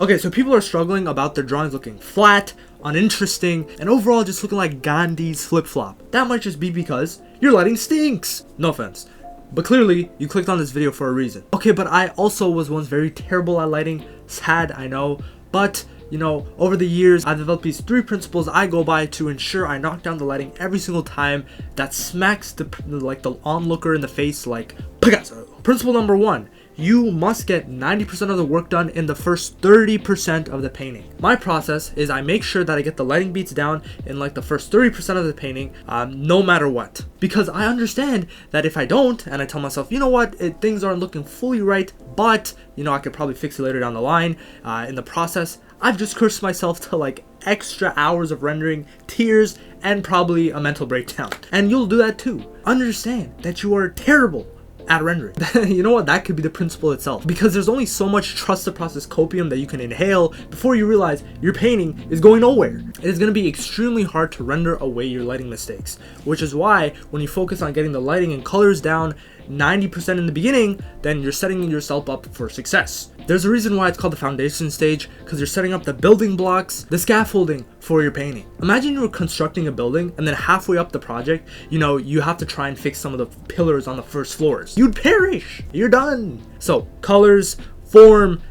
Okay, so people are struggling about their drawings looking flat, uninteresting, and overall just looking like Gandhi's flip-flop. That might just be because your lighting stinks. No offense. But clearly, you clicked on this video for a reason. Okay, but I also was once very terrible at lighting. Sad, I know. But, you know, over the years, I've developed these 3 principles I go by to ensure I knock down the lighting every single time that smacks the onlooker in the face like Picasso. Principle number 1. You must get 90% of the work done in the first 30% of the painting. My process is I make sure that I get the lighting beats down in like the first 30% of the painting, no matter what. Because I understand that if I don't, and I tell myself, you know what, things aren't looking fully right, but, you know, I could probably fix it later down the line, in the process, I've just cursed myself to like extra hours of rendering, tears, and probably a mental breakdown. And you'll do that too. Understand that you are terrible at rendering. You know what, that could be the principle itself, because there's only so much trust the process copium that you can inhale before you realize your painting is going nowhere. It is going to be extremely hard to render away your lighting mistakes, which is why when you focus on getting the lighting and colors down 90% in the beginning, then you're setting yourself up for success. There's a reason why it's called the foundation stage, because you're setting up the building blocks, the scaffolding for your painting. Imagine you were constructing a building and then halfway up the project, you know, you have to try and fix some of the pillars on the first floors. You'd perish. You're done. So colors, form,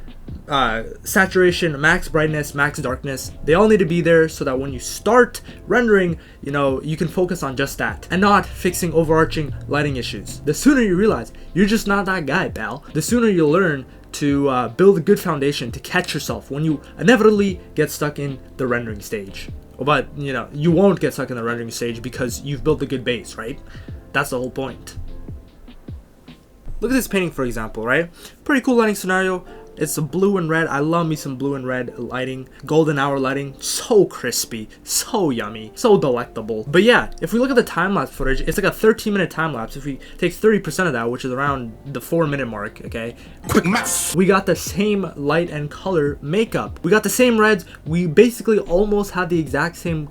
saturation, max brightness, max darkness, they all need to be there so that when you start rendering, you know, you can focus on just that and not fixing overarching lighting issues. The sooner you realize you're just not that guy, pal, the sooner you'll learn to build a good foundation to catch yourself when you inevitably get stuck in the rendering stage. But, you know, you won't get stuck in the rendering stage because you've built a good base, right? That's the whole point. Look at this painting, for example, right? Pretty cool lighting scenario. It's a blue and red. I love me some blue and red lighting. Golden hour lighting. So crispy. So yummy. So delectable. But yeah, if we look at the time-lapse footage, it's like a 13-minute time-lapse. If we take 30% of that, which is around the 4-minute mark, okay? Quick math! We got the same light and color makeup. We got the same reds. We basically almost had the exact same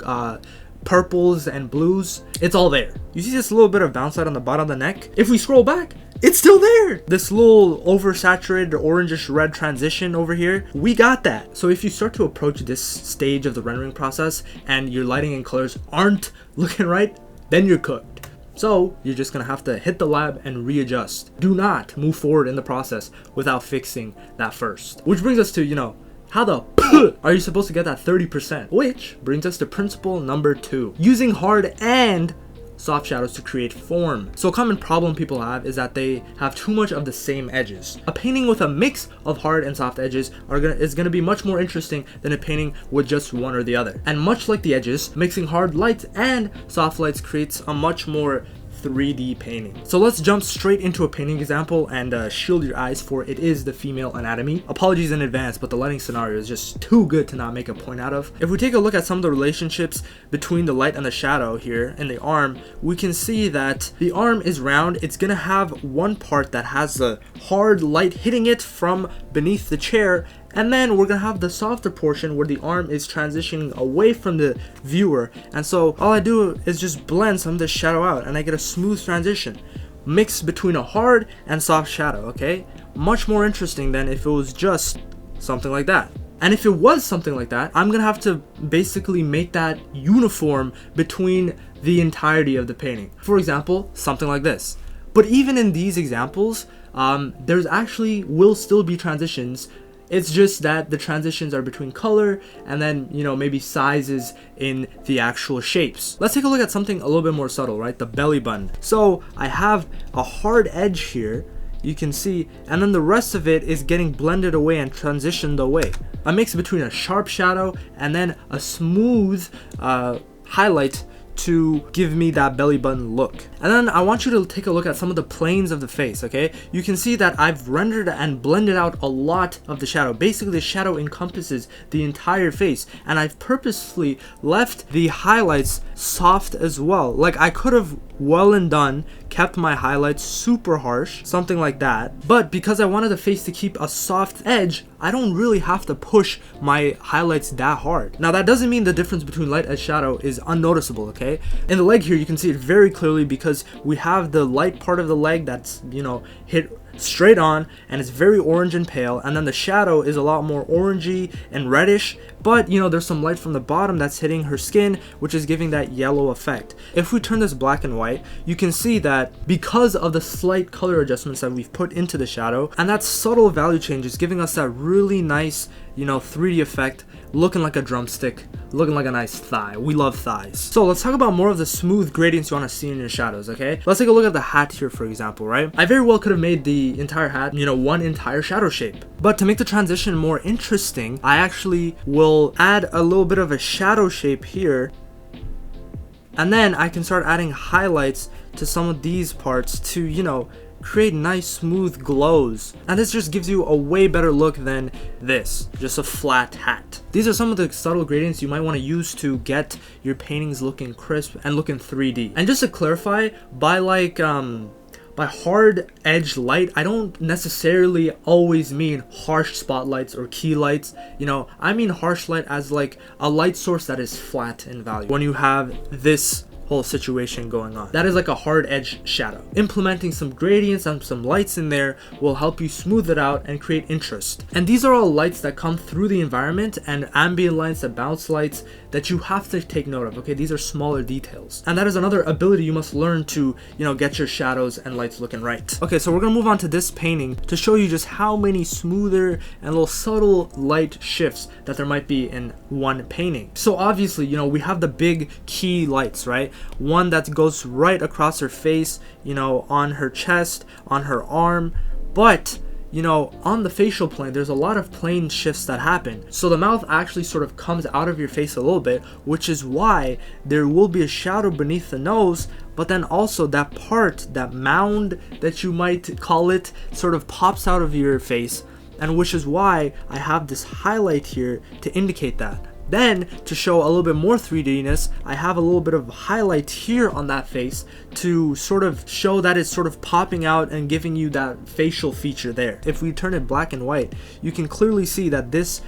purples and blues. It's all there. You see this little bit of bounce light on the bottom of the neck? If we scroll back, it's still there. This little oversaturated orangish red transition over here, we got that. So if you start to approach this stage of the rendering process and your lighting and colors aren't looking right, then you're cooked. So you're just gonna have to hit the lab and readjust. Do not move forward in the process without fixing that first. Which brings us to, you know, how the are you supposed to get that 30%? Which brings us to principle number 2. Using hard and soft shadows to create form. So a common problem people have is that they have too much of the same edges. A painting with a mix of hard and soft edges is going to be much more interesting than a painting with just one or the other. And much like the edges, mixing hard lights and soft lights creates a much more 3D painting. So let's jump straight into a painting example and shield your eyes, for it is the female anatomy. Apologies in advance, but the lighting scenario is just too good to not make a point out of. If we take a look at some of the relationships between the light and the shadow here in the arm, we can see that the arm is round. It's gonna have one part that has the hard light hitting it from beneath the chair, and then we're gonna have the softer portion where the arm is transitioning away from the viewer. And so all I do is just blend some of the shadow out and I get a smooth transition mixed between a hard and soft shadow, okay? Much more interesting than if it was just something like that. And if it was something like that, I'm gonna have to basically make that uniform between the entirety of the painting. For example, something like this. But even in these examples, there's actually will still be transitions. It's just that the transitions are between color and then, you know, maybe sizes in the actual shapes. Let's take a look at something a little bit more subtle, right? The belly button. So I have a hard edge here, you can see, and then the rest of it is getting blended away and transitioned away. A mix between a sharp shadow and then a smooth highlight to give me that belly button look. And then I want you to take a look at some of the planes of the face, okay? You can see that I've rendered and blended out a lot of the shadow. Basically, the shadow encompasses the entire face, and I've purposefully left the highlights soft as well. Like, I could have well and done kept my highlights super harsh, something like that, but because I wanted the face to keep a soft edge, I don't really have to push my highlights that hard. Now that doesn't mean the difference between light and shadow is unnoticeable, okay? In the leg here you can see it very clearly because we have the light part of the leg that's, you know, hit straight on, and it's very orange and pale, and then the shadow is a lot more orangey and reddish, but you know, there's some light from the bottom that's hitting her skin, which is giving that yellow effect. If we turn this black and white, you can see that because of the slight color adjustments that we've put into the shadow, and that subtle value change is giving us that really nice, you know, 3D effect, looking like a drumstick, looking like a nice thigh. We love thighs. So let's talk about more of the smooth gradients you want to see in your shadows, okay? Let's take a look at the hat here, for example, right? I very well could have made the entire hat, you know, one entire shadow shape. But to make the transition more interesting, I actually will add a little bit of a shadow shape here. And then I can start adding highlights to some of these parts to, you know, create nice smooth glows, and this just gives you a way better look than this, just a flat hat. These are some of the subtle gradients you might want to use to get your paintings looking crisp and looking 3D. And just to clarify, by hard edge light, I don't necessarily always mean harsh spotlights or key lights. You know, I mean harsh light as like a light source that is flat in value. When you have this whole situation going on, that is like a hard edge shadow. Implementing some gradients and some lights in there will help you smooth it out and create interest. And these are all lights that come through the environment, and ambient lights and bounce lights that you have to take note of. Okay, these are smaller details, and that is another ability you must learn to, you know, get your shadows and lights looking right. Okay, so we're gonna move on to this painting to show you just how many smoother and little subtle light shifts that there might be in one painting. So obviously, you know, we have the big key lights, right? One that goes right across her face, you know, on her chest, on her arm, but you know, on the facial plane, there's a lot of plane shifts that happen. So the mouth actually sort of comes out of your face a little bit, which is why there will be a shadow beneath the nose, but then also that part, that mound that you might call it, sort of pops out of your face, and which is why I have this highlight here to indicate that. Then, to show a little bit more 3D-ness, I have a little bit of highlight here on that face to sort of show that it's sort of popping out and giving you that facial feature there. If we turn it black and white, you can clearly see that this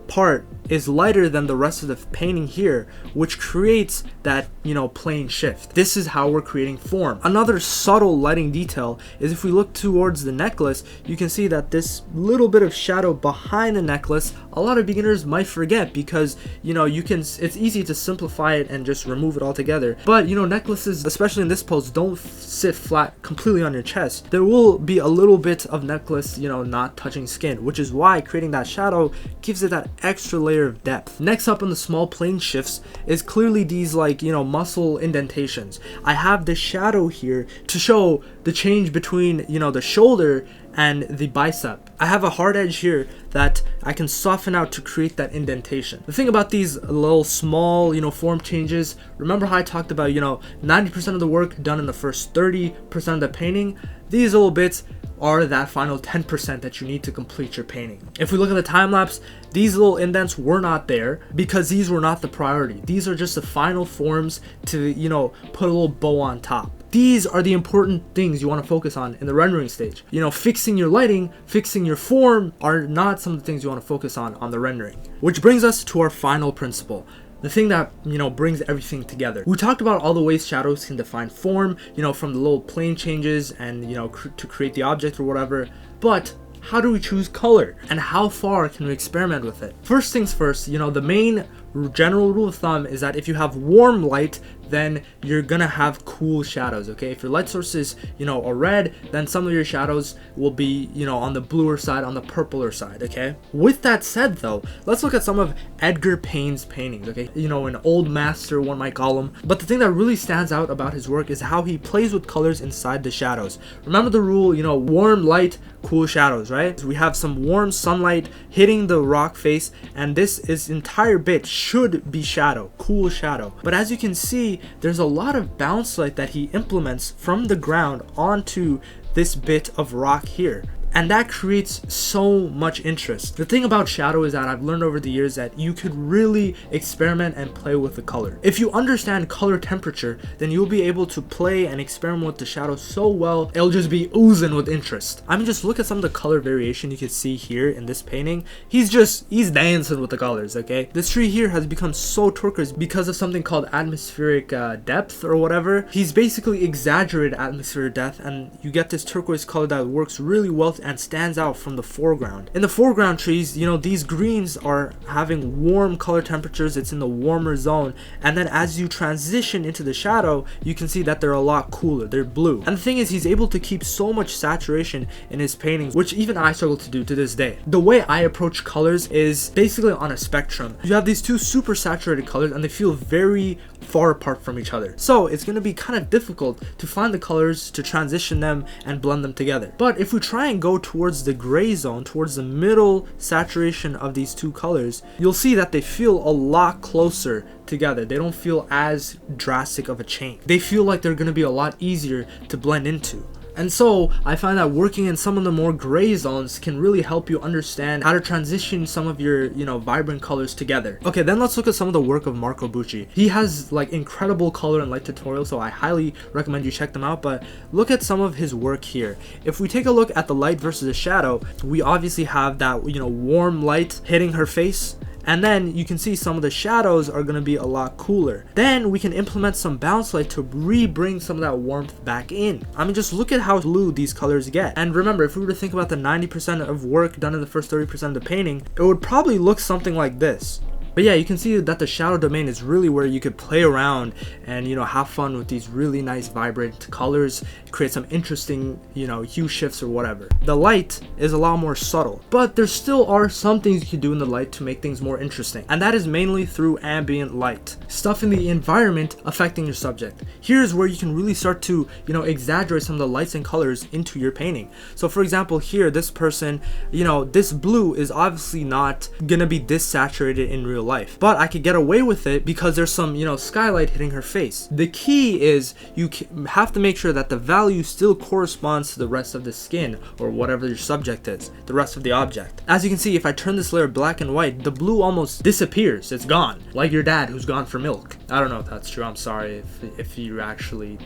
part is lighter than the rest of the painting here, which creates that, you know, plane shift. This is how we're creating form. Another subtle lighting detail is if we look towards the necklace, you can see that this little bit of shadow behind the necklace, a lot of beginners might forget because, you know, it's easy to simplify it and just remove it altogether. But, you know, necklaces, especially in this pose, don't sit flat completely on your chest. There will be a little bit of necklace, you know, not touching skin, which is why creating that shadow gives it that extra layer of depth. Next up on the small plane shifts is clearly these, like, you know, muscle indentations. I have the shadow here to show the change between, you know, the shoulder and the bicep. I have a hard edge here that I can soften out to create that indentation. The thing about these little small, you know, form changes, remember how I talked about, you know, 90% of the work done in the first 30% of the painting? These little bits are that final 10% that you need to complete your painting. If we look at the time lapse, these little indents were not there because these were not the priority. These are just the final forms to, you know, put a little bow on top. These are the important things you want to focus on in the rendering stage. You know, fixing your lighting, fixing your form are not some of the things you want to focus on the rendering. Which brings us to our final principle. The thing that, you know, brings everything together. We talked about all the ways shadows can define form, you know, from the little plane changes and, you know, to create the object or whatever. But how do we choose color? And how far can we experiment with it? First things first, you know, the main general rule of thumb is that if you have warm light, then you're gonna have cool shadows, okay? If your light source is, you know, a red, then some of your shadows will be, you know, on the bluer side, on the purpler side, okay? With that said though, let's look at some of Edgar Payne's paintings, okay? You know, an old master, one might call him. But the thing that really stands out about his work is how he plays with colors inside the shadows. Remember the rule, you know, warm light, cool shadows, right? So we have some warm sunlight hitting the rock face, and this entire bit should be shadow, cool shadow. But as you can see, there's a lot of bounce light that he implements from the ground onto this bit of rock here. and that creates so much interest. The thing about shadow is that I've learned over the years that you could really experiment and play with the color. If you understand color temperature, then you'll be able to play and experiment with the shadow so well, it'll just be oozing with interest. I mean, just look at some of the color variation you can see here in this painting. He's dancing with the colors, okay? This tree here has become so turquoise because of something called atmospheric depth or whatever. He's basically exaggerated atmospheric depth, and you get this turquoise color that works really well and stands out from the foreground. In the foreground trees, you know, these greens are having warm color temperatures. It's in the warmer zone, and then as you transition into the shadow, you can see that they're a lot cooler. They're blue. And the thing is, he's able to keep so much saturation in his paintings, which even I struggle to do to this day. The way I approach colors is basically on a spectrum. You have these two super saturated colors and they feel very far apart from each other, so it's going to be kind of difficult to find the colors, to transition them and blend them together. But if we try and go towards the gray zone, towards the middle saturation of these two colors, you'll see that they feel a lot closer together. They don't feel as drastic of a change. They feel like they're going to be a lot easier to blend into. And so I find that working in some of the more gray zones can really help you understand how to transition some of your, you know, vibrant colors together. Okay, then let's look at some of the work of Marco Bucci. He has like incredible color and light tutorials, so I highly recommend you check them out. But look at some of his work here. If we take a look at the light versus the shadow, we obviously have that, you know, warm light hitting her face. And then you can see some of the shadows are going to be a lot cooler. Then we can implement some bounce light to bring some of that warmth back in. I mean, just look at how blue these colors get. And remember, if we were to think about the 90% of work done in the first 30% of the painting, it would probably look something like this. But yeah, you can see that the shadow domain is really where you could play around and, you know, have fun with these really nice vibrant colors, create some interesting, you know, hue shifts or whatever. The light is a lot more subtle, but there still are some things you can do in the light to make things more interesting. And that is mainly through ambient light, stuff in the environment affecting your subject. Here's where you can really start to, you know, exaggerate some of the lights and colors into your painting. So for example, here, this person, you know, this blue is obviously not gonna be this saturated in real life, but I could get away with it because there's some, you know, skylight hitting her face. The key is you have to make sure that the value still corresponds to the rest of the skin or whatever your subject is, the rest of the object. As you can see, if I turn this layer black and white, the blue almost disappears. It's gone, like your dad who's gone for milk. I don't know if that's true. I'm sorry if you actually,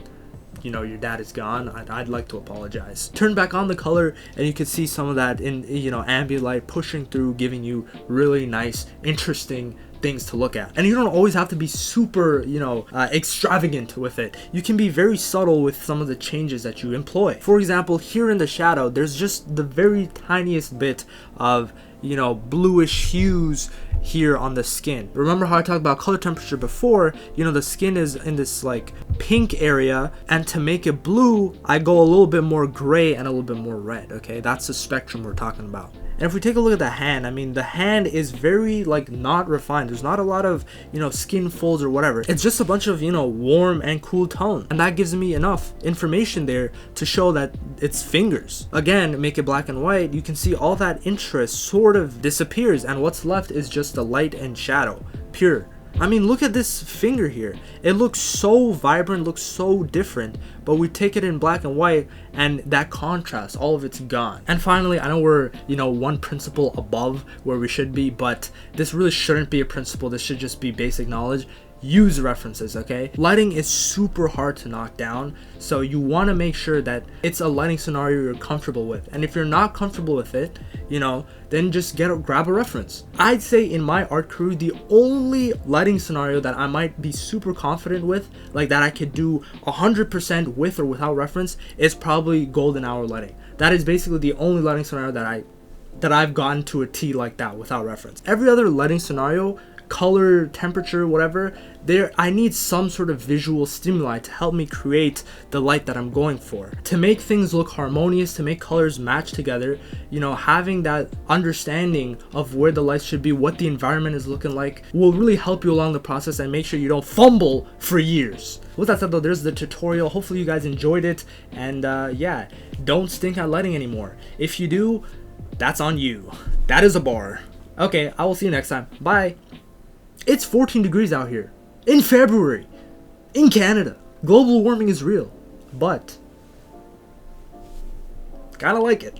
you know, your dad is gone. I'd like to apologize. Turn back on the color and you can see some of that in, you know, ambient light pushing through, giving you really nice, interesting things to look at. And you don't always have to be super, you know, extravagant with it. You can be very subtle with some of the changes that you employ. For example, here in the shadow, there's just the very tiniest bit of, you know, bluish hues here on the skin. Remember how I talked about color temperature before? You know, the skin is in this like pink area, and to make it blue, I go a little bit more gray and a little bit more red. Okay, that's the spectrum we're talking about. And if we take a look at the hand, I mean, the hand is very like not refined. There's not a lot of, you know, skin folds or whatever. It's just a bunch of, you know, warm and cool tone, and that gives me enough information there to show that it's fingers. Again, make it black and white, you can see all that interest sort of disappears, and what's left is just the light and shadow, pure. I mean, look at this finger here. It looks so vibrant, looks so different, but we take it in black and white and that contrast, all of it's gone. And finally, I know we're, you know, one principle above where we should be, but this really shouldn't be a principle. This should just be basic knowledge. Use references, okay? Lighting is super hard to knock down, so you want to make sure that it's a lighting scenario you're comfortable with. And if you're not comfortable with it, you know, then just grab a reference. I'd say in my art career, the only lighting scenario that I might be super confident with, like that I could do 100% with or without reference, is probably golden hour lighting. That is basically the only lighting scenario that I've gotten to a T like that without reference. Every other lighting scenario, color, temperature, whatever, I need some sort of visual stimuli to help me create the light that I'm going for. To make things look harmonious, to make colors match together, you know, having that understanding of where the light should be, what the environment is looking like, will really help you along the process and make sure you don't fumble for years. With that said though, there's the tutorial. Hopefully you guys enjoyed it, and yeah, don't stink at lighting anymore. If you do, that's on you. That is a bar. Okay, I will see you next time. Bye. It's 14 degrees out here in February in Canada. Global warming is real, but kind of like it.